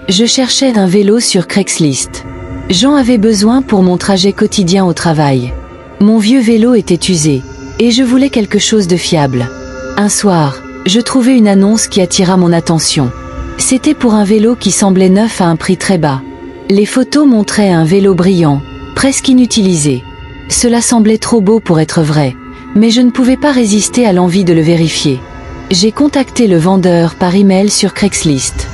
Je cherchais un vélo sur Craigslist. J'en avais besoin pour mon trajet quotidien au travail. Mon vieux vélo était usé, et je voulais quelque chose de fiable. Un soir, je trouvai une annonce qui attira mon attention. C'était pour un vélo qui semblait neuf à un prix très bas. Les photos montraient un vélo brillant, presque inutilisé. Cela semblait trop beau pour être vrai, mais je ne pouvais pas résister à l'envie de le vérifier. J'ai contacté le vendeur par email sur Craigslist.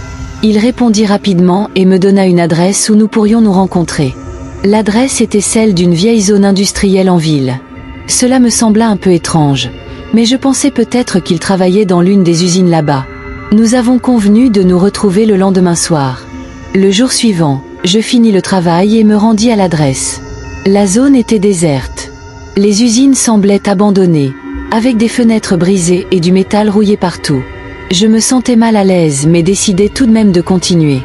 Il répondit rapidement et me donna une adresse où nous pourrions nous rencontrer. L'adresse était celle d'une vieille zone industrielle en ville. Cela me sembla un peu étrange, mais je pensais peut-être qu'il travaillait dans l'une des usines là-bas. Nous avons convenu de nous retrouver le lendemain soir. Le jour suivant, je finis le travail et me rendis à l'adresse. La zone était déserte. Les usines semblaient abandonnées, avec des fenêtres brisées et du métal rouillé partout. Je me sentais mal à l'aise mais décidai tout de même de continuer.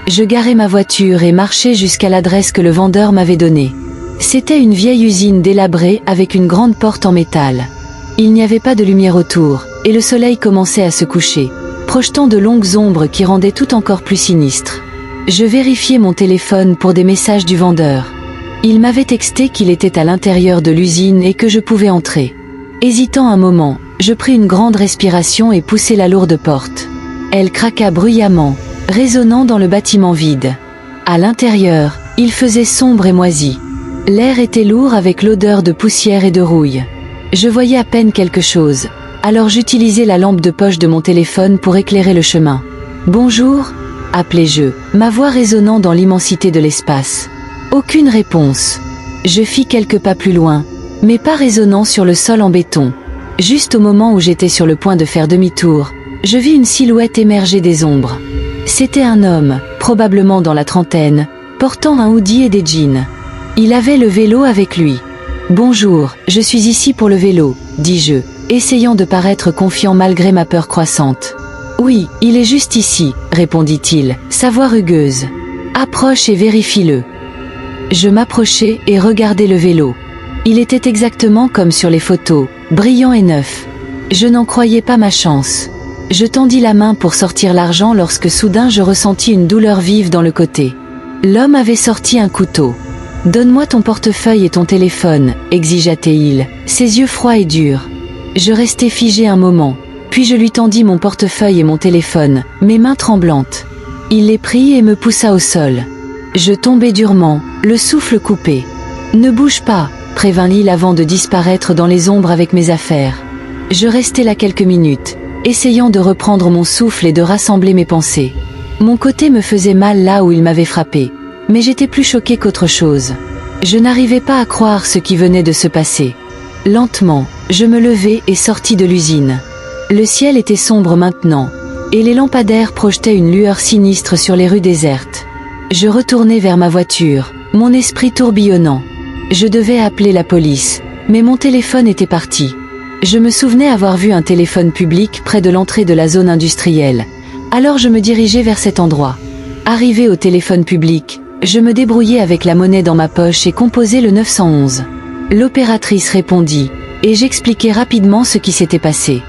Je garai ma voiture et marchai jusqu'à l'adresse que le vendeur m'avait donnée. C'était une vieille usine délabrée avec une grande porte en métal. Il n'y avait pas de lumière autour, et le soleil commençait à se coucher, projetant de longues ombres qui rendaient tout encore plus sinistre. Je vérifiai mon téléphone pour des messages du vendeur. Il m'avait texté qu'il était à l'intérieur de l'usine et que je pouvais entrer. Hésitant un moment, je pris une grande respiration et poussai la lourde porte. Elle craqua bruyamment, résonnant dans le bâtiment vide. À l'intérieur, il faisait sombre et moisi. L'air était lourd avec l'odeur de poussière et de rouille. Je voyais à peine quelque chose, alors j'utilisai la lampe de poche de mon téléphone pour éclairer le chemin. « Bonjour » appelai-je, ma voix résonnant dans l'immensité de l'espace. Aucune réponse. Je fis quelques pas plus loin, mais pas résonnant sur le sol en béton. Juste au moment où j'étais sur le point de faire demi-tour, je vis une silhouette émerger des ombres. C'était un homme, probablement dans la trentaine, portant un hoodie et des jeans. Il avait le vélo avec lui. « Bonjour, je suis ici pour le vélo », dis-je, essayant de paraître confiant malgré ma peur croissante. « Oui, il est juste ici », répondit-il, sa voix rugueuse. « Approche et vérifie-le. » Je m'approchai et regardai le vélo. Il était exactement comme sur les photos, brillant et neuf. Je n'en croyais pas ma chance. Je tendis la main pour sortir l'argent lorsque soudain je ressentis une douleur vive dans le côté. L'homme avait sorti un couteau. « Donne-moi ton portefeuille et ton téléphone », exigea-t-il, ses yeux froids et durs. Je restai figé un moment, puis je lui tendis mon portefeuille et mon téléphone, mes mains tremblantes. Il les prit et me poussa au sol. Je tombai durement, le souffle coupé. « Ne bouge pas », prévint-il avant de disparaître dans les ombres avec mes affaires. Je restai là quelques minutes, essayant de reprendre mon souffle et de rassembler mes pensées. Mon côté me faisait mal là où il m'avait frappé, mais j'étais plus choqué qu'autre chose. Je n'arrivais pas à croire ce qui venait de se passer. Lentement, je me levai et sortis de l'usine. Le ciel était sombre maintenant, et les lampadaires projetaient une lueur sinistre sur les rues désertes. Je retournai vers ma voiture, mon esprit tourbillonnant. Je devais appeler la police, mais mon téléphone était parti. Je me souvenais avoir vu un téléphone public près de l'entrée de la zone industrielle, alors je me dirigeai vers cet endroit. Arrivé au téléphone public, je me débrouillai avec la monnaie dans ma poche et composai le 911. L'opératrice répondit, et j'expliquai rapidement ce qui s'était passé.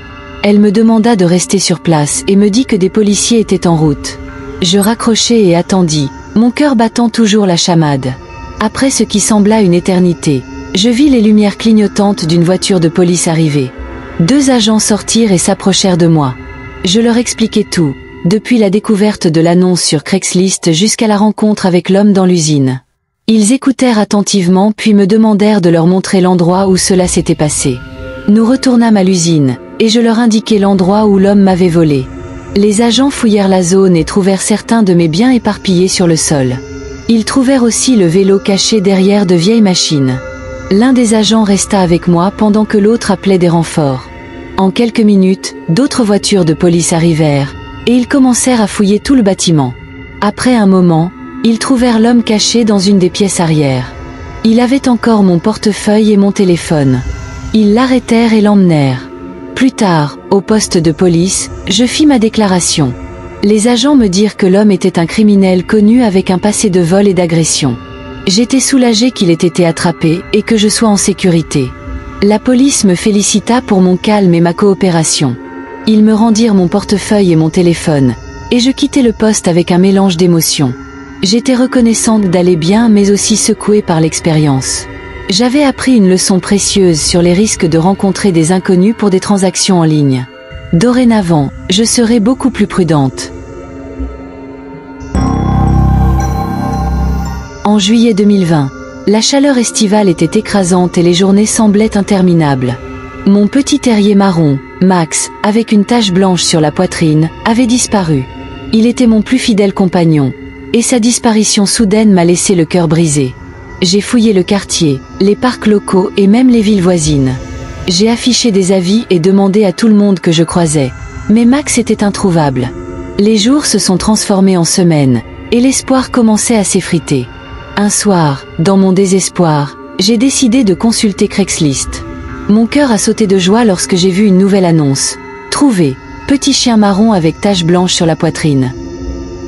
Elle me demanda de rester sur place et me dit que des policiers étaient en route. Je raccrochai et attendis, mon cœur battant toujours la chamade. Après ce qui sembla une éternité, je vis les lumières clignotantes d'une voiture de police arriver. 2 agents sortirent et s'approchèrent de moi. Je leur expliquai tout, depuis la découverte de l'annonce sur Craigslist jusqu'à la rencontre avec l'homme dans l'usine. Ils écoutèrent attentivement puis me demandèrent de leur montrer l'endroit où cela s'était passé. Nous retournâmes à l'usine, et je leur indiquai l'endroit où l'homme m'avait volé. Les agents fouillèrent la zone et trouvèrent certains de mes biens éparpillés sur le sol. Ils trouvèrent aussi le vélo caché derrière de vieilles machines. L'un des agents resta avec moi pendant que l'autre appelait des renforts. En quelques minutes, d'autres voitures de police arrivèrent, et ils commencèrent à fouiller tout le bâtiment. Après un moment, ils trouvèrent l'homme caché dans une des pièces arrière. Il avait encore mon portefeuille et mon téléphone. Ils l'arrêtèrent et l'emmenèrent. Plus tard, au poste de police, je fis ma déclaration. Les agents me dirent que l'homme était un criminel connu avec un passé de vol et d'agression. J'étais soulagé qu'il ait été attrapé et que je sois en sécurité. La police me félicita pour mon calme et ma coopération. Ils me rendirent mon portefeuille et mon téléphone, et je quittais le poste avec un mélange d'émotions. J'étais reconnaissante d'aller bien mais aussi secouée par l'expérience. J'avais appris une leçon précieuse sur les risques de rencontrer des inconnus pour des transactions en ligne. Dorénavant, je serai beaucoup plus prudente. En juillet 2020, la chaleur estivale était écrasante et les journées semblaient interminables. Mon petit terrier marron, Max, avec une tache blanche sur la poitrine, avait disparu. Il était mon plus fidèle compagnon, et sa disparition soudaine m'a laissé le cœur brisé. J'ai fouillé le quartier, les parcs locaux et même les villes voisines. J'ai affiché des avis et demandé à tout le monde que je croisais. Mais Max était introuvable. Les jours se sont transformés en semaines, et l'espoir commençait à s'effriter. Un soir, dans mon désespoir, j'ai décidé de consulter Craigslist. Mon cœur a sauté de joie lorsque j'ai vu une nouvelle annonce. Trouvé, petit chien marron avec tache blanche sur la poitrine.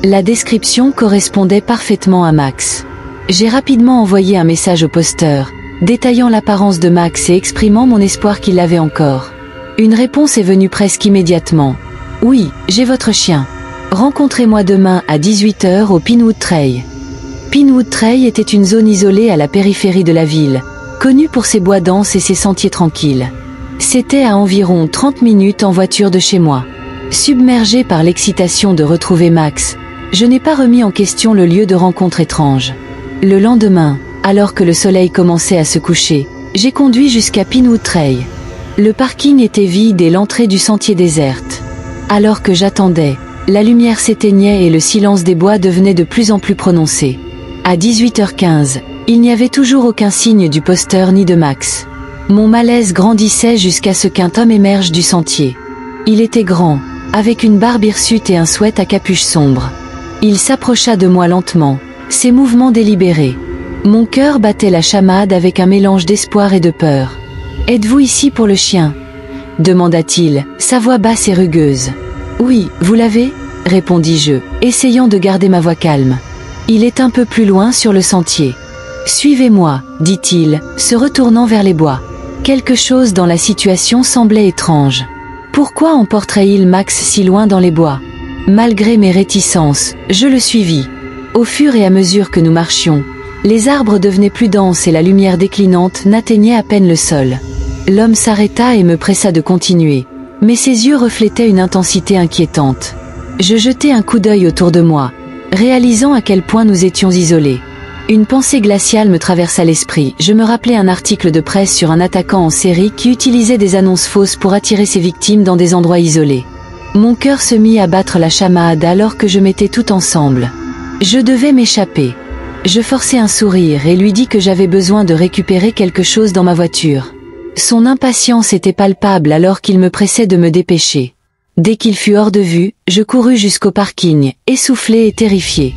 La description correspondait parfaitement à Max. J'ai rapidement envoyé un message au posteur, détaillant l'apparence de Max et exprimant mon espoir qu'il l'avait encore. Une réponse est venue presque immédiatement. « Oui, j'ai votre chien. Rencontrez-moi demain à 18 h au Pinewood Trail. » Pinewood Trail était une zone isolée à la périphérie de la ville, connue pour ses bois denses et ses sentiers tranquilles. C'était à environ 30 minutes en voiture de chez moi. Submergé par l'excitation de retrouver Max, je n'ai pas remis en question le lieu de rencontre étrange. Le lendemain, alors que le soleil commençait à se coucher, j'ai conduit jusqu'à Pinewood Trail. Le parking était vide et l'entrée du sentier déserte. Alors que j'attendais, la lumière s'éteignait et le silence des bois devenait de plus en plus prononcé. À 18h15, il n'y avait toujours aucun signe du posteur ni de Max. Mon malaise grandissait jusqu'à ce qu'un homme émerge du sentier. Il était grand, avec une barbe hirsute et un sweat à capuche sombre. Il s'approcha de moi lentement, ses mouvements délibérés. Mon cœur battait la chamade avec un mélange d'espoir et de peur. « Êtes-vous ici pour le chien ?» demanda-t-il, sa voix basse et rugueuse. « Oui, vous l'avez ?» répondis-je, essayant de garder ma voix calme. « Il est un peu plus loin sur le sentier. »« Suivez-moi, » dit-il, se retournant vers les bois. Quelque chose dans la situation semblait étrange. Pourquoi emporterait-il Max si loin dans les bois? Malgré mes réticences, je le suivis. Au fur et à mesure que nous marchions, les arbres devenaient plus denses et la lumière déclinante n'atteignait à peine le sol. L'homme s'arrêta et me pressa de continuer, mais ses yeux reflétaient une intensité inquiétante. Je jetai un coup d'œil autour de moi, réalisant à quel point nous étions isolés. Une pensée glaciale me traversa l'esprit. Je me rappelais un article de presse sur un attaquant en série qui utilisait des annonces fausses pour attirer ses victimes dans des endroits isolés. Mon cœur se mit à battre la chamade alors que je mettais tout ensemble. Je devais m'échapper. Je forçai un sourire et lui dis que j'avais besoin de récupérer quelque chose dans ma voiture. Son impatience était palpable alors qu'il me pressait de me dépêcher. Dès qu'il fut hors de vue, je courus jusqu'au parking, essoufflé et terrifié.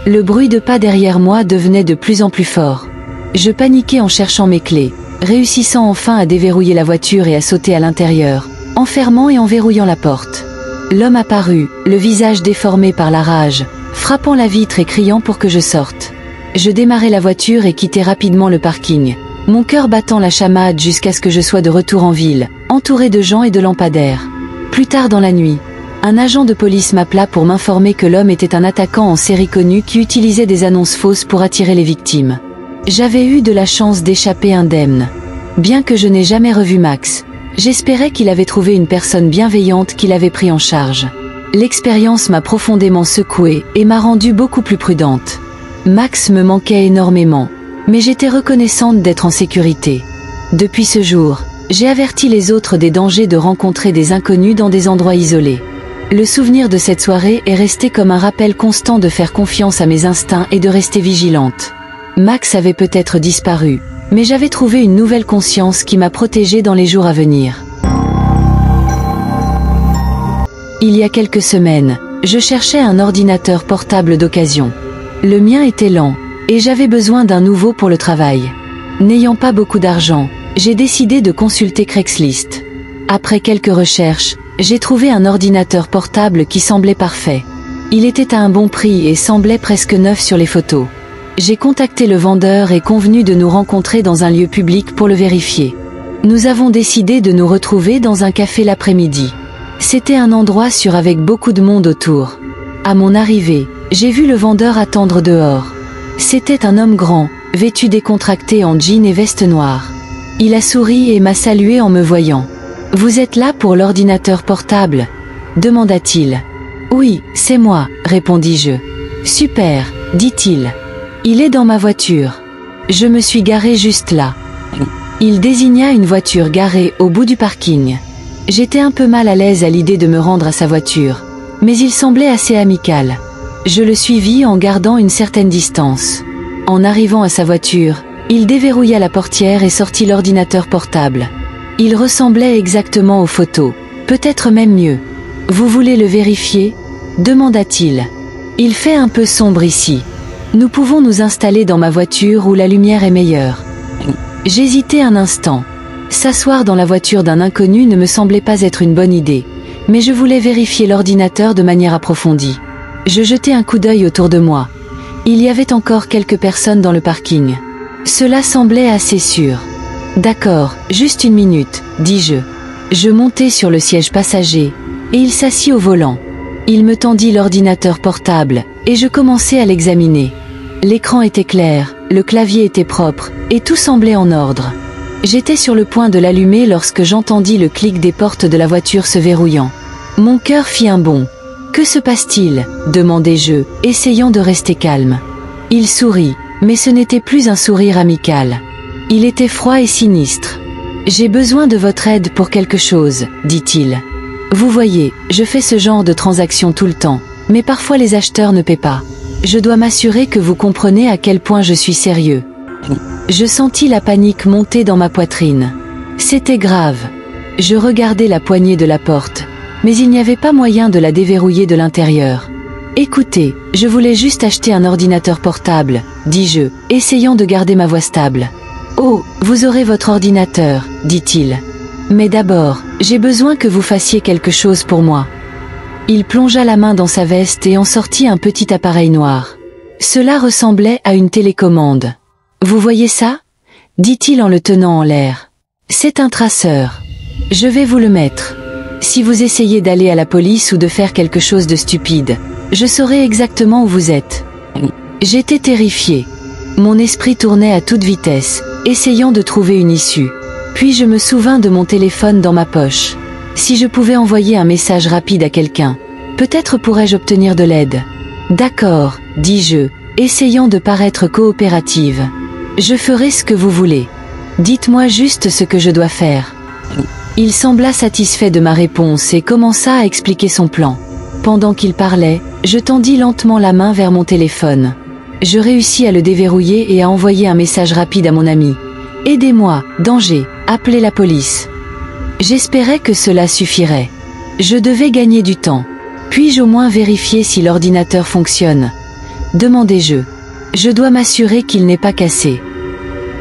Le bruit de pas derrière moi devenait de plus en plus fort. Je paniquai en cherchant mes clés, réussissant enfin à déverrouiller la voiture et à sauter à l'intérieur, en fermant et en verrouillant la porte. L'homme apparut, le visage déformé par la rage, frappant la vitre et criant pour que je sorte. Je démarrai la voiture et quittai rapidement le parking, mon cœur battant la chamade jusqu'à ce que je sois de retour en ville, entouré de gens et de lampadaires. Plus tard dans la nuit, un agent de police m'appela pour m'informer que l'homme était un attaquant en série connu qui utilisait des annonces fausses pour attirer les victimes. J'avais eu de la chance d'échapper indemne. Bien que je n'ai jamais revu Max, j'espérais qu'il avait trouvé une personne bienveillante qui l'avait pris en charge. L'expérience m'a profondément secouée et m'a rendue beaucoup plus prudente. Max me manquait énormément, mais j'étais reconnaissante d'être en sécurité. Depuis ce jour, j'ai averti les autres des dangers de rencontrer des inconnus dans des endroits isolés. Le souvenir de cette soirée est resté comme un rappel constant de faire confiance à mes instincts et de rester vigilante. Max avait peut-être disparu, mais j'avais trouvé une nouvelle conscience qui m'a protégée dans les jours à venir. Il y a quelques semaines, je cherchais un ordinateur portable d'occasion. Le mien était lent, et j'avais besoin d'un nouveau pour le travail. N'ayant pas beaucoup d'argent, j'ai décidé de consulter Craigslist. Après quelques recherches, j'ai trouvé un ordinateur portable qui semblait parfait. Il était à un bon prix et semblait presque neuf sur les photos. J'ai contacté le vendeur et convenu de nous rencontrer dans un lieu public pour le vérifier. Nous avons décidé de nous retrouver dans un café l'après-midi. C'était un endroit sûr avec beaucoup de monde autour. À mon arrivée, j'ai vu le vendeur attendre dehors. C'était un homme grand, vêtu décontracté en jean et veste noire. Il a souri et m'a salué en me voyant. « Vous êtes là pour l'ordinateur portable ?» demanda-t-il. « Oui, c'est moi, répondis-je. »« Super, dit-il. Il est dans ma voiture. » Je me suis garé juste là. Il désigna une voiture garée au bout du parking. J'étais un peu mal à l'aise à l'idée de me rendre à sa voiture, mais il semblait assez amical. Je le suivis en gardant une certaine distance. En arrivant à sa voiture, il déverrouilla la portière et sortit l'ordinateur portable. Il ressemblait exactement aux photos, peut-être même mieux. « Vous voulez le vérifier ?» demanda-t-il. « Il fait un peu sombre ici. Nous pouvons nous installer dans ma voiture où la lumière est meilleure. » J'hésitai un instant. S'asseoir dans la voiture d'un inconnu ne me semblait pas être une bonne idée, mais je voulais vérifier l'ordinateur de manière approfondie. Je jetai un coup d'œil autour de moi. Il y avait encore quelques personnes dans le parking. Cela semblait assez sûr. « D'accord, juste une minute, » dis-je. Je montai sur le siège passager, et il s'assit au volant. Il me tendit l'ordinateur portable, et je commençai à l'examiner. L'écran était clair, le clavier était propre, et tout semblait en ordre. J'étais sur le point de l'allumer lorsque j'entendis le clic des portes de la voiture se verrouillant. Mon cœur fit un bond. « Que se passe-t-il » demandai-je, essayant de rester calme. Il sourit, mais ce n'était plus un sourire amical. Il était froid et sinistre. « J'ai besoin de votre aide pour quelque chose, » dit-il. « Vous voyez, je fais ce genre de transaction tout le temps, mais parfois les acheteurs ne paient pas. Je dois m'assurer que vous comprenez à quel point je suis sérieux. » Je sentis la panique monter dans ma poitrine. C'était grave. Je regardai la poignée de la porte, mais il n'y avait pas moyen de la déverrouiller de l'intérieur. « Écoutez, je voulais juste acheter un ordinateur portable, » dis-je, essayant de garder ma voix stable. « Oh, vous aurez votre ordinateur, » dit-il. « Mais d'abord, j'ai besoin que vous fassiez quelque chose pour moi. » Il plongea la main dans sa veste et en sortit un petit appareil noir. Cela ressemblait à une télécommande. « Vous voyez ça ?» dit-il en le tenant en l'air. « C'est un traceur. Je vais vous le mettre. Si vous essayez d'aller à la police ou de faire quelque chose de stupide, je saurai exactement où vous êtes. » J'étais terrifié. Mon esprit tournait à toute vitesse, essayant de trouver une issue. Puis je me souvins de mon téléphone dans ma poche. Si je pouvais envoyer un message rapide à quelqu'un, peut-être pourrais-je obtenir de l'aide. « D'accord, » dis-je, essayant de paraître coopérative. « Je ferai ce que vous voulez. Dites-moi juste ce que je dois faire. » Il sembla satisfait de ma réponse et commença à expliquer son plan. Pendant qu'il parlait, je tendis lentement la main vers mon téléphone. Je réussis à le déverrouiller et à envoyer un message rapide à mon ami. « Aidez-moi, danger, appelez la police. » J'espérais que cela suffirait. Je devais gagner du temps. Puis-je au moins vérifier si l'ordinateur fonctionne ? Demandai-je. Je dois m'assurer qu'il n'est pas cassé.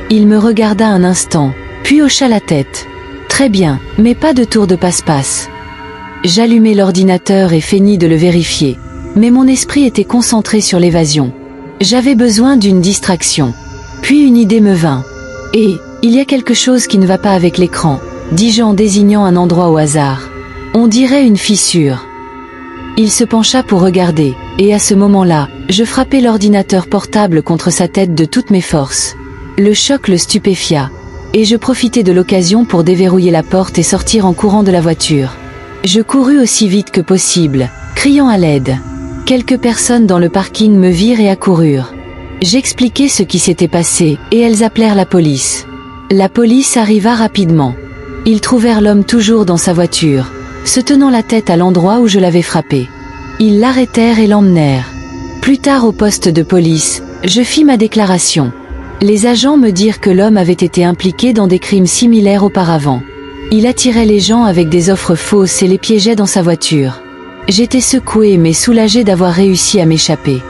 Il me regarda un instant, puis hocha la tête. Très bien, mais pas de tour de passe-passe. J'allumai l'ordinateur et feignis de le vérifier, mais mon esprit était concentré sur l'évasion. J'avais besoin d'une distraction. Puis une idée me vint. « Et, il y a quelque chose qui ne va pas avec l'écran », dis-je en désignant un endroit au hasard. « On dirait une fissure. » Il se pencha pour regarder, et à ce moment-là, je frappai l'ordinateur portable contre sa tête de toutes mes forces. Le choc le stupéfia, et je profitai de l'occasion pour déverrouiller la porte et sortir en courant de la voiture. Je courus aussi vite que possible, criant à l'aide. Quelques personnes dans le parking me virent et accoururent. J'expliquai ce qui s'était passé, et elles appelèrent la police. La police arriva rapidement. Ils trouvèrent l'homme toujours dans sa voiture, se tenant la tête à l'endroit où je l'avais frappé. Ils l'arrêtèrent et l'emmenèrent. Plus tard au poste de police, je fis ma déclaration. Les agents me dirent que l'homme avait été impliqué dans des crimes similaires auparavant. Il attirait les gens avec des offres fausses et les piégeait dans sa voiture. J'étais secoué mais soulagé d'avoir réussi à m'échapper.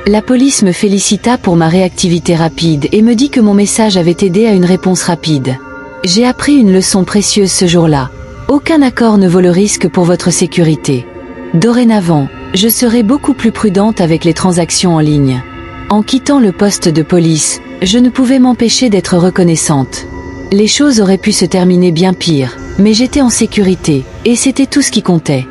La police me félicita pour ma réactivité rapide et me dit que mon message avait aidé à une réponse rapide. J'ai appris une leçon précieuse ce jour-là. Aucun accord ne vaut le risque pour votre sécurité. Dorénavant, je serai beaucoup plus prudente avec les transactions en ligne. En quittant le poste de police, je ne pouvais m'empêcher d'être reconnaissante. Les choses auraient pu se terminer bien pire, mais j'étais en sécurité, et c'était tout ce qui comptait.